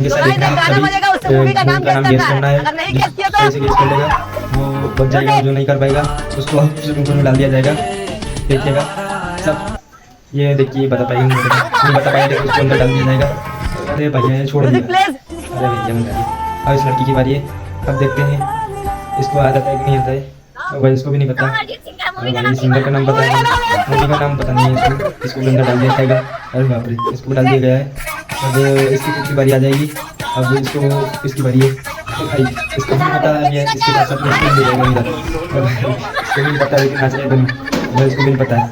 Guess करना है। कैसे गेस कर लेगा वो बच जाएगा, जो नहीं कर पाएगा उसको स्विमिंग में डाल दिया जाएगा। देखिएगा सब, ये देखिए बता पाएगा नहीं बता पाएगा, देखिए उसको अंदर डाल दिया जाएगा। अरे भैया छोड़ दिया, अरे भैया मंगा दिया। अब इस लड़की की बारी है, अब देखते हैं इसको आता है कि नहीं आता है। भाई इसको भी नहीं पता, भाई सिंगर का नाम पता है, मूवी का नाम पता नहीं है इसको। इसको अंदर डाल दिया जाएगा। अरे बाप रे, इसको डाल दिया गया है। अब इसकी खुद की बारी आ जाएगी। अब इसको इसकी बारी है। भाई इसको भी पता है, इसके पास अपनी स्क्रीन दे देगा इधर। इसको भी पता है लेकिन नाच रहे दोनों, इसको भी नहीं पता है।